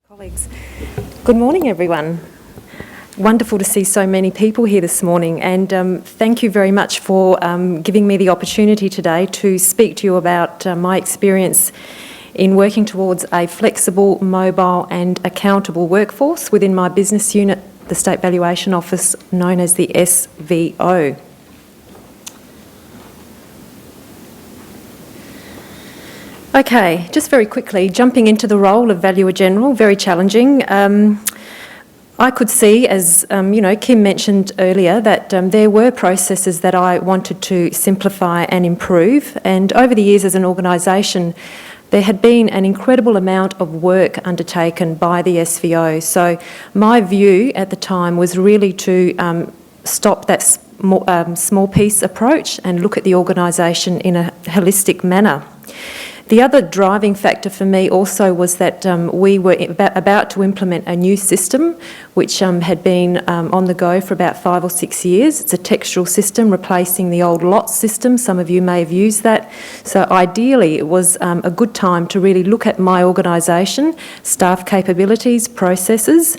Colleagues, good morning everyone. Wonderful to see so many people here this morning, and thank you very much for giving me the opportunity today to speak to you about my experience in working towards a flexible, mobile and accountable workforce within my business unit, the State Valuation Office, known as the SVO. Okay, just very quickly, jumping into the role of Valuer General, very challenging. I could see, as Kim mentioned earlier, that there were processes that I wanted to simplify and improve, and over the years as an organisation, there had been an incredible amount of work undertaken by the SVO. So my view at the time was really to stop that small piece approach and look at the organisation in a holistic manner. The other driving factor for me also was that we were about to implement a new system which had been on the go for about 5 or 6 years. It's a textual system replacing the old lot system. Some of you may have used that. So ideally it was a good time to really look at my organisation, staff capabilities, processes,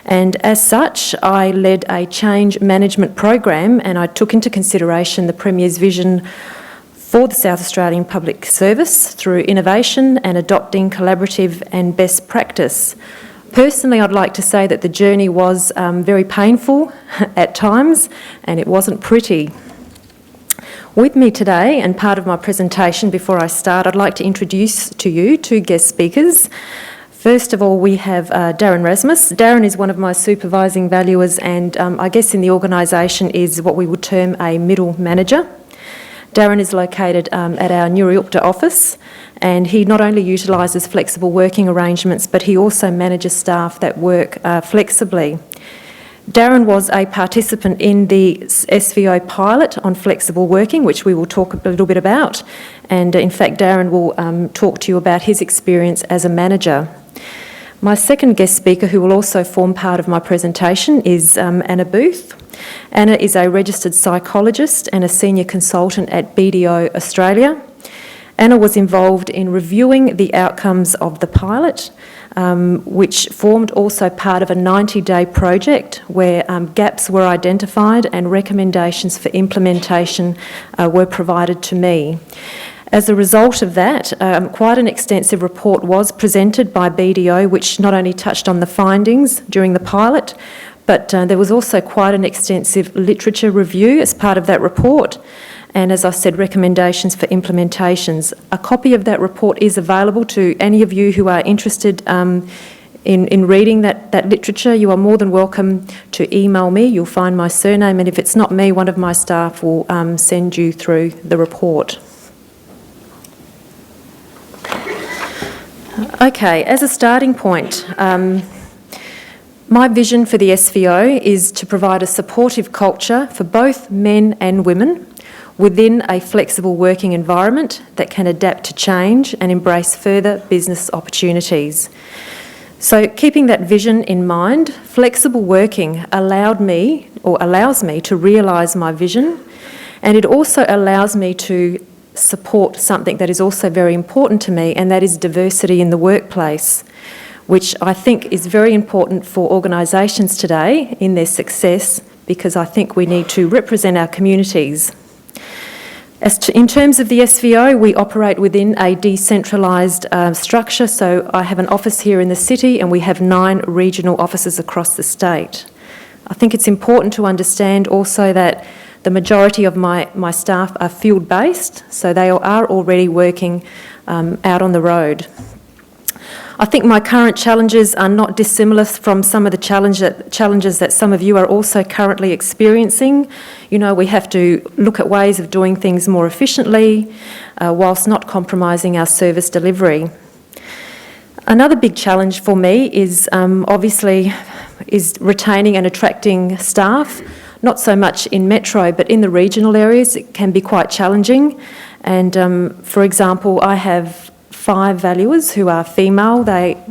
and as such I led a change management program, and I took into consideration the Premier's vision for the South Australian Public Service through innovation and adopting collaborative and best practice. Personally, I'd like to say that the journey was very painful at times, and it wasn't pretty. With me today, and part of my presentation before I start, I'd like to introduce to you 2 guest speakers. First of all, we have Darren Rasmus. Darren is one of my supervising valuers, and I guess in the organisation is what we would term a middle manager. Darren is located at our Nuriupta office, and he not only utilises flexible working arrangements, but he also manages staff that work flexibly. Darren was a participant in the SVO pilot on flexible working, which we will talk a little bit about, and in fact Darren will talk to you about his experience as a manager. My second guest speaker, who will also form part of my presentation, is Anna Booth. Anna is a registered psychologist and a senior consultant at BDO Australia. Anna was involved in reviewing the outcomes of the pilot, which formed also part of a 90-day project where gaps were identified and recommendations for implementation were provided to me. As a result of that, quite an extensive report was presented by BDO, which not only touched on the findings during the pilot, but there was also quite an extensive literature review as part of that report, and as I said, recommendations for implementations. A copy of that report is available to any of you who are interested in reading that literature. You are more than welcome to email me. You'll find my surname, and if it's not me, one of my staff will send you through the report. Okay, as a starting point, my vision for the SVO is to provide a supportive culture for both men and women within a flexible working environment that can adapt to change and embrace further business opportunities. So keeping that vision in mind, flexible working allows me to realise my vision, and it also allows me to support something that is also very important to me, and that is diversity in the workplace, which I think is very important for organisations today in their success, because I think we need to represent our communities. In terms of the SVO, we operate within a decentralised structure, so I have an office here in the city and we have 9 regional offices across the state. I think it's important to understand also that the majority of my staff are field-based, so they are already working out on the road. I think my current challenges are not dissimilar from some of the challenges that some of you are also currently experiencing. You know, we have to look at ways of doing things more efficiently whilst not compromising our service delivery. Another big challenge for me is obviously retaining and attracting staff. Not so much in metro, but in the regional areas it can be quite challenging. And for example, I have 5 valuers who are female. They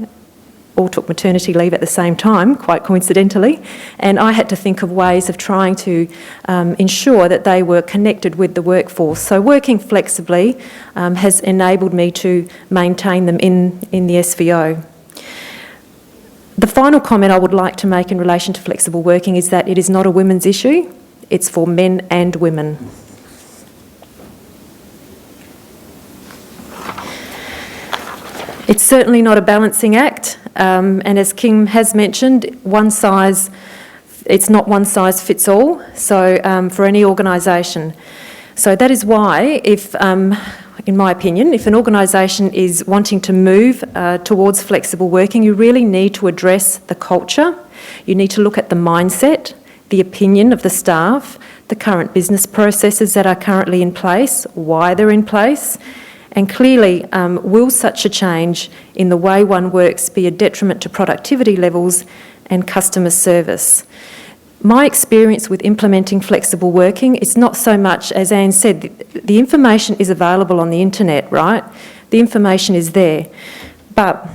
all took maternity leave at the same time, quite coincidentally, and I had to think of ways of trying to ensure that they were connected with the workforce. So working flexibly has enabled me to maintain them in the SVO. The final comment I would like to make in relation to flexible working is that it is not a women's issue, it's for men and women. It's certainly not a balancing act, and as Kim has mentioned, it's not one size fits all, so for any organisation. So that is why, in my opinion, if an organisation is wanting to move towards flexible working, you really need to address the culture. You need to look at the mindset, the opinion of the staff, the current business processes that are currently in place, why they're in place, and clearly, will such a change in the way one works be a detriment to productivity levels and customer service? My experience with implementing flexible working is not so much, as Anne said, the information is available on the internet, right? The information is there. But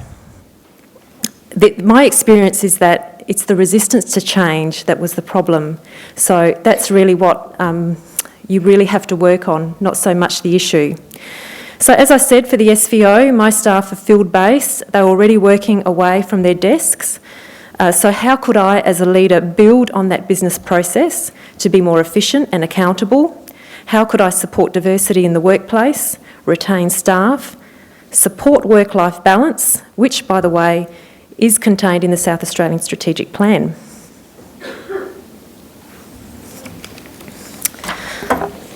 my experience is that it's the resistance to change that was the problem. So that's really what you really have to work on, not so much the issue. So as I said, for the SVO, my staff are field-based. They're already working away from their desks. So how could I, as a leader, build on that business process to be more efficient and accountable? How could I support diversity in the workplace, retain staff, support work-life balance, which, by the way, is contained in the South Australian Strategic Plan?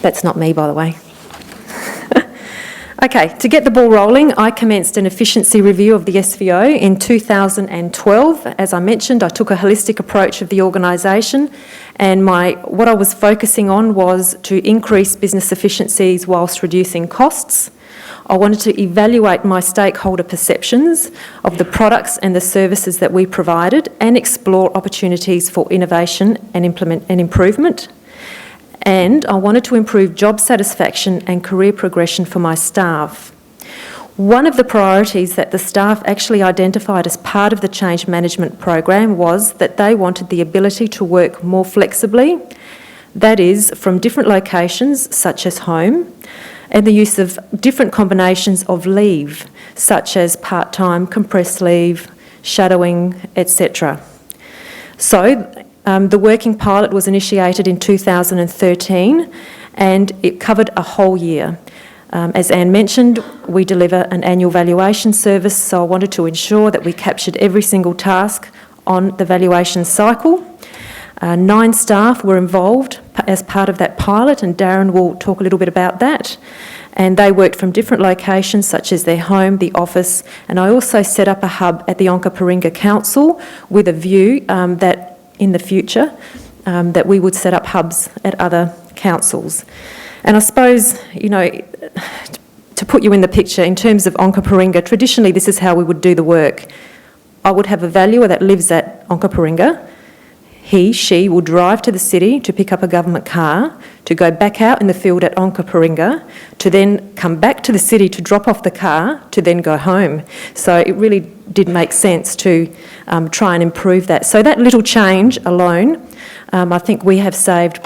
That's not me, by the way. Okay, to get the ball rolling, I commenced an efficiency review of the SVO in 2012. As I mentioned, I took a holistic approach of the organisation, and what I was focusing on was to increase business efficiencies whilst reducing costs. I wanted to evaluate my stakeholder perceptions of the products and the services that we provided and explore opportunities for innovation and improvement. And I wanted to improve job satisfaction and career progression for my staff. One of the priorities that the staff actually identified as part of the change management program was that they wanted the ability to work more flexibly, that is, from different locations such as home, and the use of different combinations of leave, such as part-time, compressed leave, shadowing, etc. So, the working pilot was initiated in 2013 and it covered a whole year. As Anne mentioned, we deliver an annual valuation service, so I wanted to ensure that we captured every single task on the valuation cycle. 9 staff were involved as part of that pilot, and Darren will talk a little bit about that. And they worked from different locations such as their home, the office, and I also set up a hub at the Onkaparinga Council with a view that in the future, that we would set up hubs at other councils. And I suppose, you know, to put you in the picture, in terms of Onkaparinga, traditionally this is how we would do the work. I would have a valuer that lives at Onkaparinga. She will drive to the city to pick up a government car, to go back out in the field at Onkaparinga, to then come back to the city to drop off the car, to then go home. So it really did make sense to try and improve that. So that little change alone, I think we have saved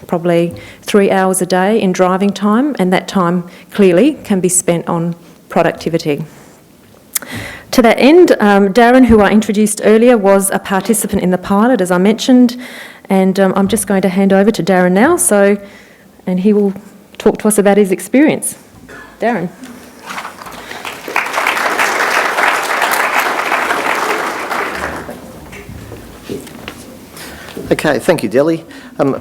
probably 3 hours a day in driving time, and that time clearly can be spent on productivity. To that end, Darren, who I introduced earlier, was a participant in the pilot, as I mentioned, and I'm just going to hand over to Darren now, and he will talk to us about his experience. Darren. Okay, thank you, Delly.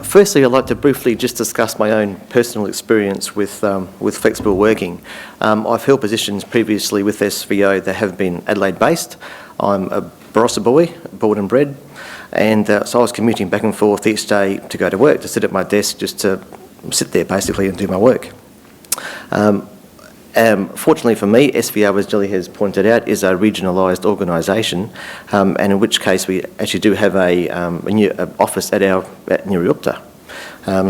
Firstly, I'd like to briefly just discuss my own personal experience with flexible working. I've held positions previously with SVO that have been Adelaide-based. I'm a Barossa boy, born and bred, and so I was commuting back and forth each day to go to work, to sit at my desk, just to sit there basically and do my work. Fortunately for me, SVO, as Delly has pointed out, is a regionalised organisation, and in which case we actually do have a new office at Nuriupta.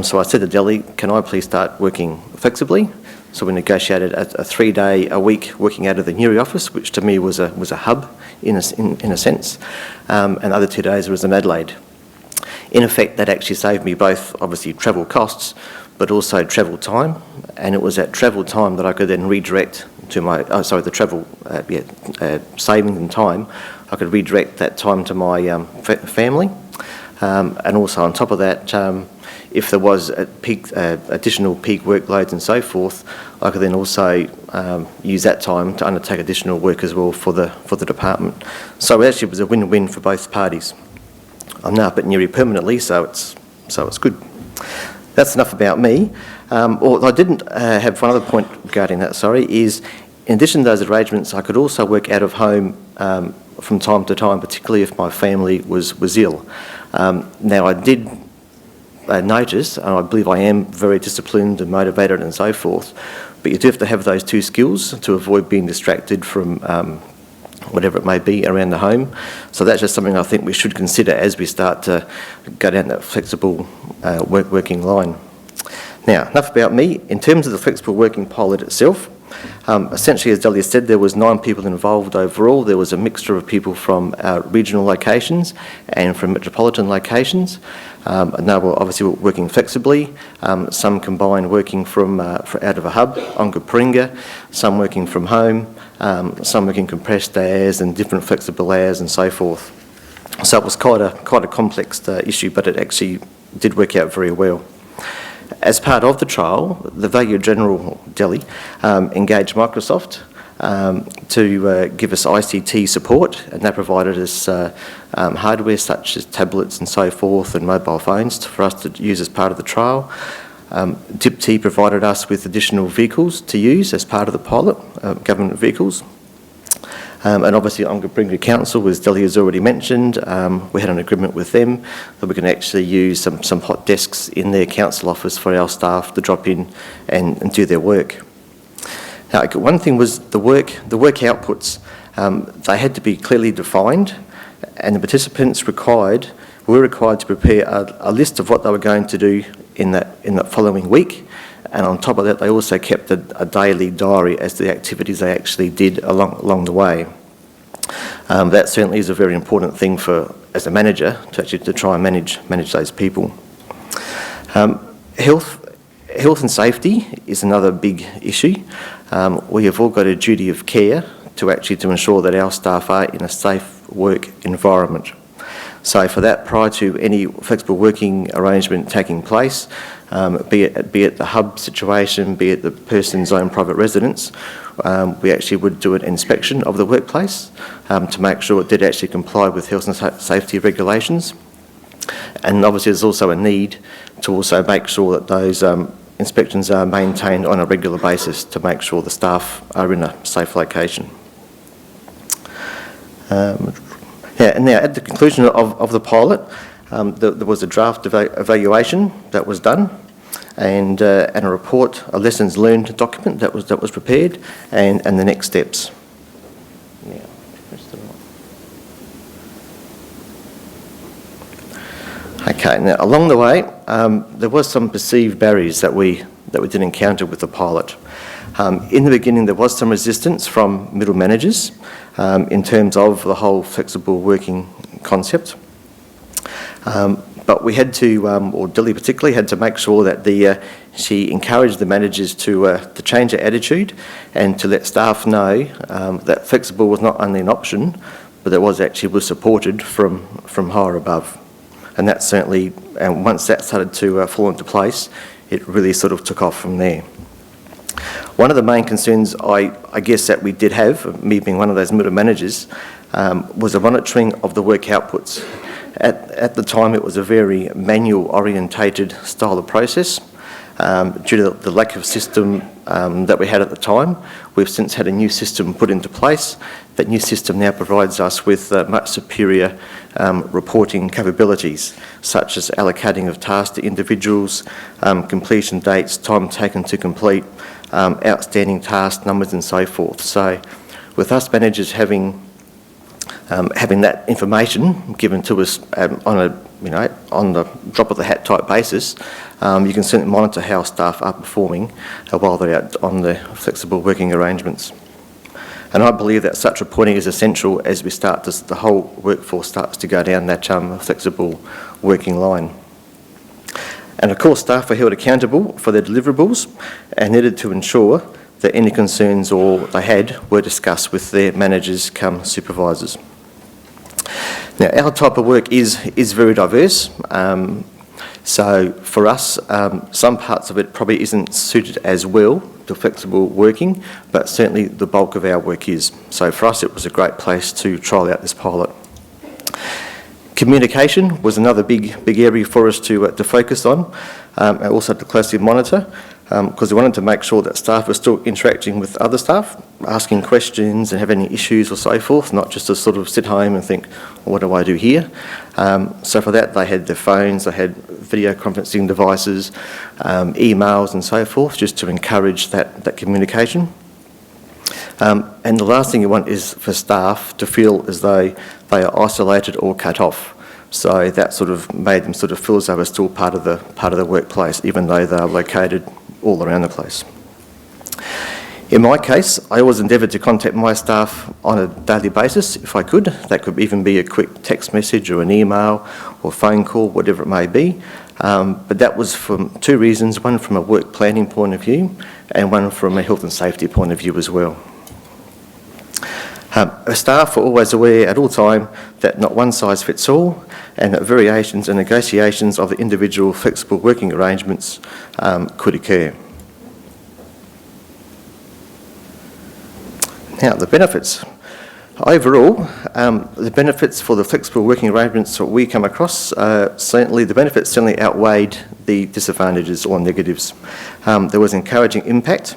So I said to Delly, can I please start working flexibly? So we negotiated a 3-day-a-week working out of the Nuri office, which to me was a hub in a sense, and the other 2 days was in Adelaide. In effect, that actually saved me both, obviously, travel costs, but also travel time, and it was that travel time that I could then redirect to my, saving in time I could redirect that time to my family. And also on top of that, if there was additional peak workloads and so forth, I could then also use that time to undertake additional work as well for the department. So actually it was a win-win for both parties. I'm now up at Newry permanently, so it's good. That's enough about me. I didn't have one other point regarding that, is in addition to those arrangements, I could also work out of home from time to time, particularly if my family was ill. Now, I did notice, and I believe I am very disciplined and motivated and so forth, but you do have to have those two skills to avoid being distracted from whatever it may be around the home. So that's just something I think we should consider as we start to go down that flexible working line. Now, enough about me. In terms of the flexible working pilot itself, essentially, as Delia said, there was 9 people involved overall. There was a mixture of people from regional locations and from metropolitan locations. And they were obviously working flexibly. Some combined working from out of a hub on Cooperinga, some working from home, some working compressed hours and different flexible hours and so forth. So it was quite a complex issue, but it actually did work out very well. As part of the trial, the Valuer General, Delhi, engaged Microsoft to give us ICT support, and that provided us hardware such as tablets and so forth and mobile phones for us to use as part of the trial. DIPT provided us with additional vehicles to use as part of the pilot, government vehicles. And obviously on Cooperinga Council, as Delhi has already mentioned, we had an agreement with them that we can actually use some hot desks in their council office for our staff to drop in and do their work. Now, one thing was the work outputs. They had to be clearly defined, and the participants were required to prepare a list of what they were going to do in that following week. And on top of that, they also kept a daily diary as to the activities they actually did along the way. That certainly is a very important thing as a manager to try and manage those people. Health and safety is another big issue. We have all got a duty of care to ensure that our staff are in a safe work environment. So for that, prior to any flexible working arrangement taking place, be it the hub situation, be it the person's own private residence, we actually would do an inspection of the workplace to make sure it did actually comply with health and safety regulations. And obviously there's also a need to also make sure that those inspections are maintained on a regular basis to make sure the staff are in a safe location. And now at the conclusion of the pilot, there was a draft evaluation that was done, and a report, a lessons learned document that was prepared, and the next steps. Okay. Now along the way, there was some perceived barriers that we did encounter with the pilot. In the beginning, there was some resistance from middle managers in terms of the whole flexible working concept. But we had to, or Dilly particularly, had to make sure that she encouraged the managers to change their attitude and to let staff know that flexible was not only an option, but it was supported from higher above. And that certainly, and once that started to fall into place, it really sort of took off from there. One of the main concerns I guess that we did have, me being one of those middle managers, was the monitoring of the work outputs. At the time, it was a very manual orientated style of process. Due to the lack of system that we had at the time, we've since had a new system put into place. That new system now provides us with much superior reporting capabilities, such as allocating of tasks to individuals, completion dates, time taken to complete, outstanding task numbers and so forth. So with us managers having that information given to us on the drop of the hat type basis, you can certainly monitor how staff are performing while they're out on the flexible working arrangements. And I believe that such reporting is essential as we start the whole workforce starts to go down that flexible working line. And of course, staff are held accountable for their deliverables and needed to ensure that any concerns or they had were discussed with their managers cum supervisors. Now, our type of work is very diverse. So for us, some parts of it probably isn't suited as well to flexible working, but certainly the bulk of our work is. So for us, it was a great place to trial out this pilot. Communication was another big area for us to focus on, and also to closely monitor, because we wanted to make sure that staff were still interacting with other staff, asking questions and have any issues or so forth, not just to sort of sit home and think, well, what do I do here? So for that, they had their phones, they had video conferencing devices, emails and so forth, just to encourage that communication. And the last thing you want is for staff to feel as though they are isolated or cut off. So that sort of made them sort of feel as though they're still part of the workplace, even though they're located all around the place. In my case, I always endeavoured to contact my staff on a daily basis if I could. That could even be a quick text message or an email or phone call, whatever it may be. But that was for two reasons, one from a work planning point of view and one from a health and safety point of view as well. Staff are always aware at all time that not one size fits all, and that variations and negotiations of the individual flexible working arrangements could occur. Now, the benefits. Overall, the benefits for the flexible working arrangements that we come across, the benefits certainly outweighed the disadvantages or negatives. There was encouraging impact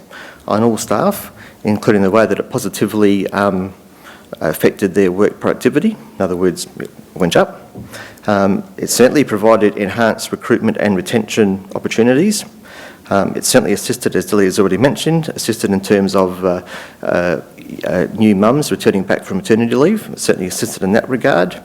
on all staff, including the way that it positively affected their work productivity. In other words, it went up. It certainly provided enhanced recruitment and retention opportunities. It certainly assisted, as Dilly has already mentioned, assisted in terms of new mums returning back from maternity leave. It certainly assisted in that regard.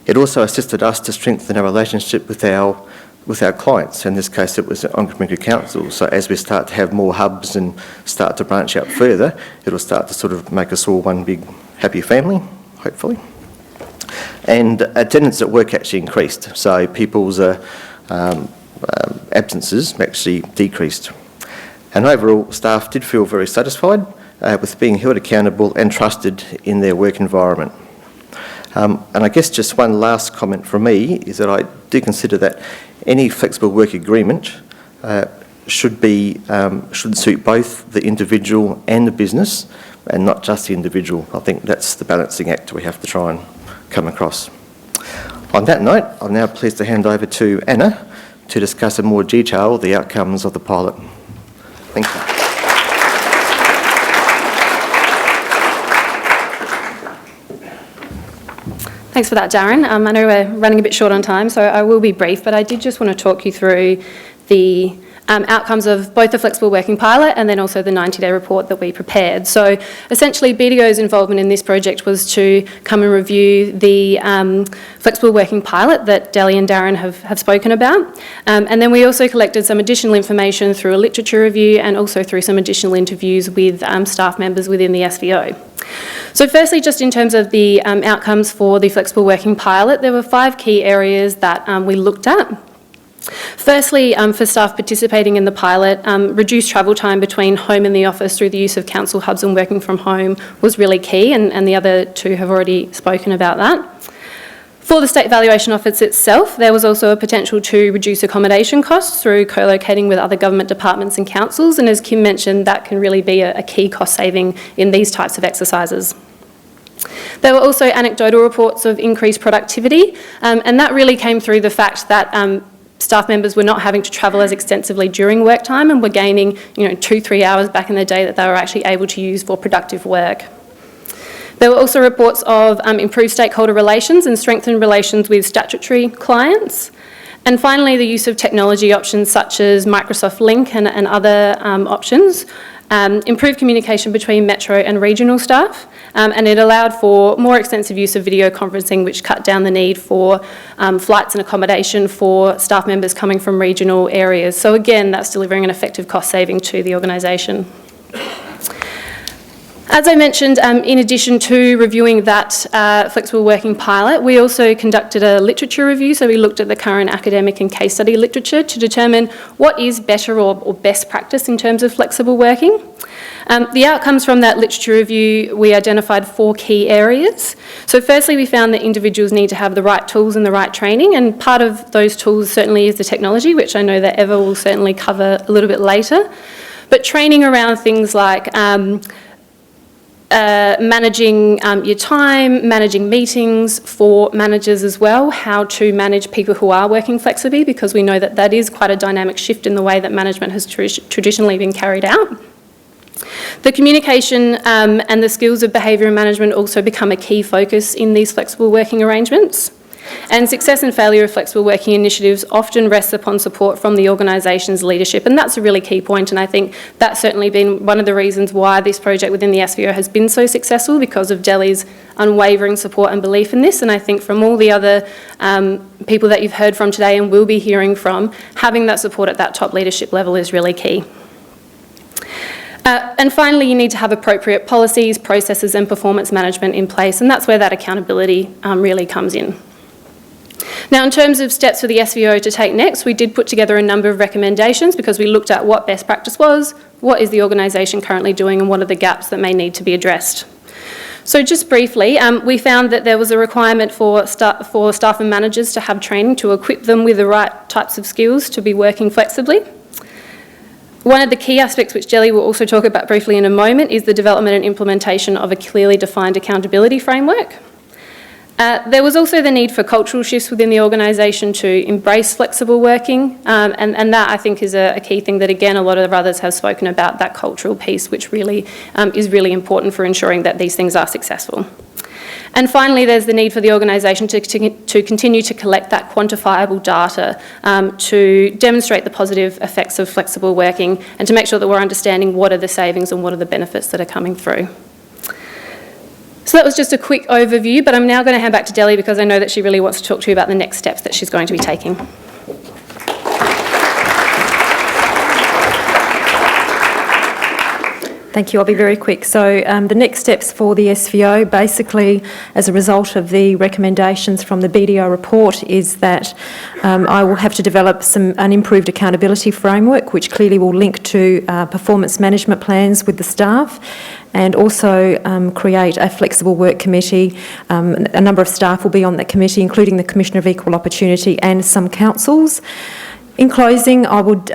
It also assisted us to strengthen our relationship with our clients. In this case, it was the on-community council. So as we start to have more hubs and start to branch out further, it'll start to sort of make us all one big happy family, hopefully. And attendance at work actually increased. So people's absences actually decreased. And overall, staff did feel very satisfied with being held accountable and trusted in their work environment. And I guess just one last comment from me is that I do consider that any flexible work agreement should suit both the individual and the business, and not just the individual. I think that's the balancing act we have to try and come across. On that note, I'm now pleased to hand over to Anna to discuss in more detail the outcomes of the pilot. Thank you. Thanks for that, Darren. I know we're running a bit short on time, so I will be brief, but I did just want to talk you through the outcomes of both the flexible working pilot and then also the 90-day report that we prepared. So essentially, BDO's involvement in this project was to come and review the flexible working pilot that Delly and Darren have spoken about. And then we also collected some additional information through a literature review and also through some additional interviews with staff members within the SVO. So firstly, just in terms of the outcomes for the flexible working pilot, there were 5 key areas that we looked at. Firstly, for staff participating in the pilot, reduced travel time between home and the office through the use of council hubs and working from home was really key, and the other 2 have already spoken about that. For the State Valuation Office itself, there was also a potential to reduce accommodation costs through co-locating with other government departments and councils, and as Kim mentioned, that can really be a key cost saving in these types of exercises. There were also anecdotal reports of increased productivity, and that really came through the fact that staff members were not having to travel as extensively during work time and were gaining 2-3 hours back in the day that they were actually able to use for productive work. There were also reports of improved stakeholder relations and strengthened relations with statutory clients. And finally, the use of technology options such as Microsoft Link and other options improved communication between metro and regional staff, and it allowed for more extensive use of video conferencing, which cut down the need for flights and accommodation for staff members coming from regional areas. So again, that's delivering an effective cost saving to the organisation. As I mentioned, in addition to reviewing that flexible working pilot, we also conducted a literature review. So we looked at the current academic and case study literature to determine what is better or best practice in terms of flexible working. The outcomes from that literature review, we identified 4 key areas. So firstly, we found that individuals need to have the right tools and the right training, and part of those tools certainly is the technology, which I know that Eva will certainly cover a little bit later. But training around things like managing your time, managing meetings for managers as well, how to manage people who are working flexibly, because we know that that is quite a dynamic shift in the way that management has traditionally been carried out. The communication and the skills of behaviour management also become a key focus in these flexible working arrangements. And success and failure of flexible working initiatives often rests upon support from the organisation's leadership, and that's a really key point, and I think that's certainly been one of the reasons why this project within the SVO has been so successful, because of Delhi's unwavering support and belief in this. And I think from all the other people that you've heard from today and will be hearing from, having that support at that top leadership level is really key. And finally, you need to have appropriate policies, processes and performance management in place, and that's where that accountability really comes in. Now, in terms of steps for the SVO to take next, we did put together a number of recommendations because we looked at what best practice was, what is the organisation currently doing, and what are the gaps that may need to be addressed. So just briefly, we found that there was a requirement for staff and managers to have training to equip them with the right types of skills to be working flexibly. One of the key aspects, which Jelly will also talk about briefly in a moment, is the development and implementation of a clearly defined accountability framework. There was also the need for cultural shifts within the organisation to embrace flexible working, and that I think is a key thing that, again, a lot of others have spoken about, that cultural piece, which really is really important for ensuring that these things are successful. And finally, there's the need for the organisation to continue to collect that quantifiable data to demonstrate the positive effects of flexible working and to make sure that we're understanding what are the savings and what are the benefits that are coming through. So that was just a quick overview, but I'm now going to hand back to Delhi because I know that she really wants to talk to you about the next steps that she's going to be taking. Thank you. I'll be very quick. So the next steps for the SVO, basically as a result of the recommendations from the BDO report, is that I will have to develop an improved accountability framework, which clearly will link to performance management plans with the staff, and also create a flexible work committee. A number of staff will be on that committee, including the Commissioner of Equal Opportunity and some councils. In closing, I would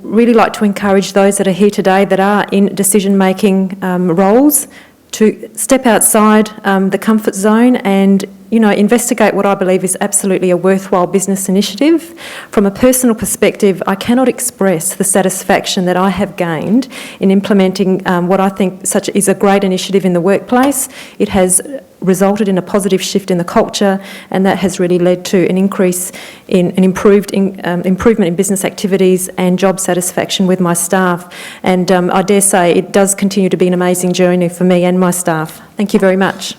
really like to encourage those that are here today that are in decision-making roles to step outside the comfort zone and, you know, investigate what I believe is absolutely a worthwhile business initiative. From a personal perspective, I cannot express the satisfaction that I have gained in implementing what I think is a great initiative in the workplace. It has resulted in a positive shift in the culture, and that has really led to an increase in an improvement in business activities and job satisfaction with my staff. And I dare say it does continue to be an amazing journey for me and my staff. Thank you very much.